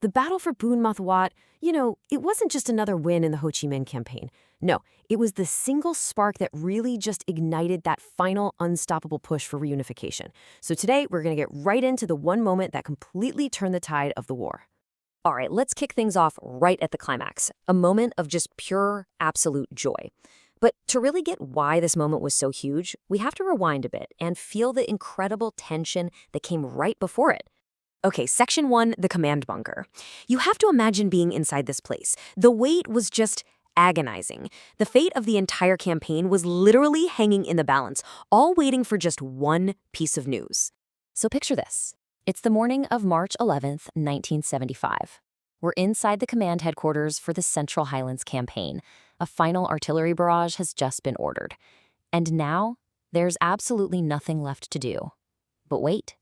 The battle for Buon, it wasn't just another win in the Ho Chi Minh campaign. No, it was the single spark that really just ignited that final unstoppable push for reunification. So today, we're going to get right into the one moment that completely turned the tide of the war. All right, let's kick things off right at the climax, a moment of just pure, absolute joy. But to really get why this moment was so huge, we have to rewind a bit and feel the incredible tension that came right before it. Okay, Section 1, the command bunker. You have to imagine being inside this place. The wait was just agonizing. The fate of the entire campaign was literally hanging in the balance, all waiting for just one piece of news. So picture this. It's the morning of March 11th, 1975. We're inside the command headquarters for the Central Highlands campaign. A final artillery barrage has just been ordered. And now, there's absolutely nothing left to do. But wait.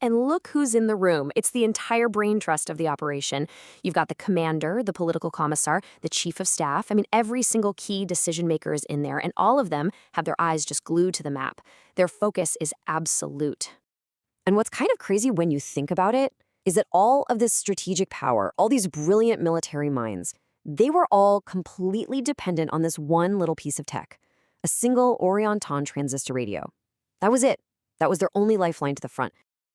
And look who's in the room. It's the entire brain trust of the operation. You've got the commander, the political commissar, the chief of staff. Every single key decision maker is in there, and all of them have their eyes just glued to the map. Their focus is absolute. And what's kind of crazy when you think about it is that all of this strategic power, all these brilliant military minds, they were all completely dependent on this one little piece of tech, a single Orion-Ton transistor radio. That was it. That was their only lifeline to the front.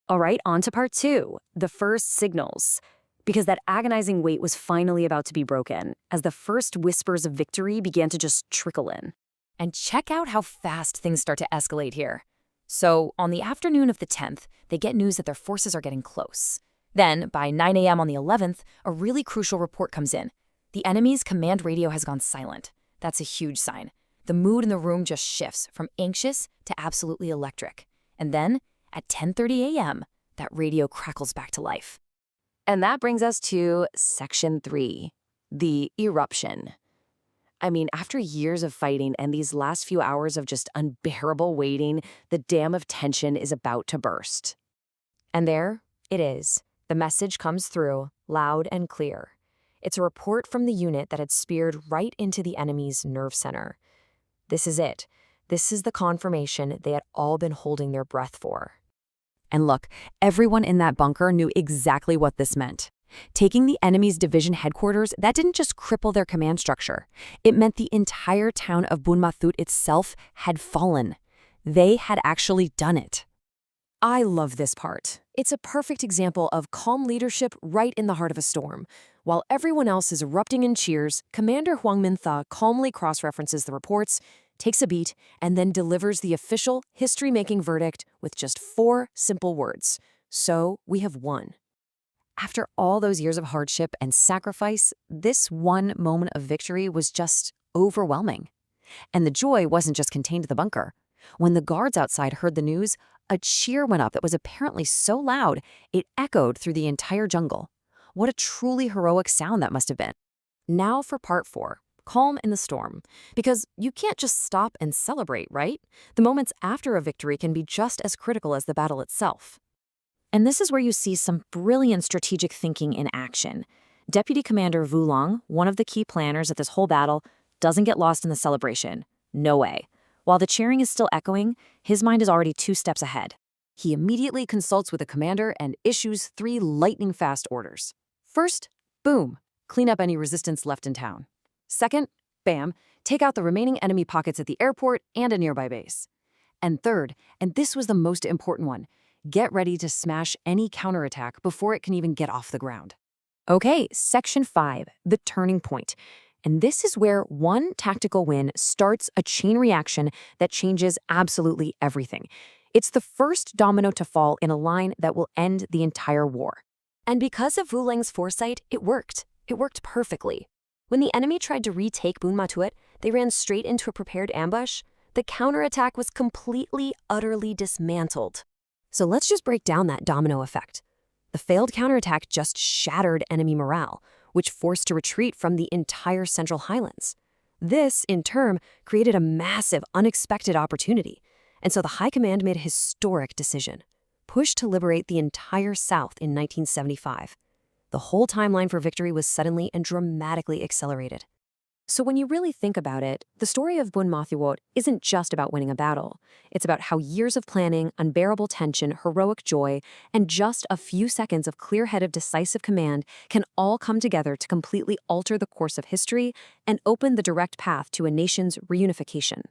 All right, on to part 2, the first signals. Because that agonizing wait was finally about to be broken, as the first whispers of victory began to just trickle in. And check out how fast things start to escalate here. So, on the afternoon of the 10th, they get news that their forces are getting close. Then, by 9 a.m. on the 11th, a really crucial report comes in. The enemy's command radio has gone silent. That's a huge sign. The mood in the room just shifts from anxious to absolutely electric. And then, at 10:30 a.m., that radio crackles back to life. And that brings us to Section 3, the eruption. After years of fighting and these last few hours of just unbearable waiting, the dam of tension is about to burst. And there it is. The message comes through, loud and clear. It's a report from the unit that had speared right into the enemy's nerve center. This is it. This is the confirmation they had all been holding their breath for. And look, everyone in that bunker knew exactly what this meant. Taking the enemy's division headquarters, that didn't just cripple their command structure. It meant the entire town of Buon itself had fallen. They had actually done it. I love this part. It's a perfect example of calm leadership right in the heart of a storm. While everyone else is erupting in cheers, Commander Huang Mintha calmly cross-references the reports, takes a beat, and then delivers the official, history-making verdict with just 4 simple words. So, we have won. After all those years of hardship and sacrifice, this one moment of victory was just overwhelming. And the joy wasn't just contained to the bunker. When the guards outside heard the news, a cheer went up that was apparently so loud, it echoed through the entire jungle. What a truly heroic sound that must have been. Now for part 4. Calm in the storm. Because you can't just stop and celebrate, right? The moments after a victory can be just as critical as the battle itself. And this is where you see some brilliant strategic thinking in action. Deputy Commander Vu Long, one of the key planners of this whole battle, doesn't get lost in the celebration. No way. While the cheering is still echoing, his mind is already 2 steps ahead. He immediately consults with the commander and issues 3 lightning-fast orders. First, boom, clean up any resistance left in town. Second, bam, take out the remaining enemy pockets at the airport and a nearby base. And third, and this was the most important one, get ready to smash any counterattack before it can even get off the ground. Okay, Section 5, the turning point. And this is where one tactical win starts a chain reaction that changes absolutely everything. It's the first domino to fall in a line that will end the entire war. And because of Vu Leng's foresight, it worked. It worked perfectly. When the enemy tried to retake Buon, they ran straight into a prepared ambush. The counterattack was completely, utterly dismantled. So let's just break down that domino effect. The failed counterattack just shattered enemy morale, which forced a retreat from the entire Central Highlands. This, in turn, created a massive, unexpected opportunity. And so the High Command made a historic decision. Push to liberate the entire South in 1975. The whole timeline for victory was suddenly and dramatically accelerated. So when you really think about it, the story of Buon isn't just about winning a battle. It's about how years of planning, unbearable tension, heroic joy, and just a few seconds of clear-headed decisive command can all come together to completely alter the course of history and open the direct path to a nation's reunification.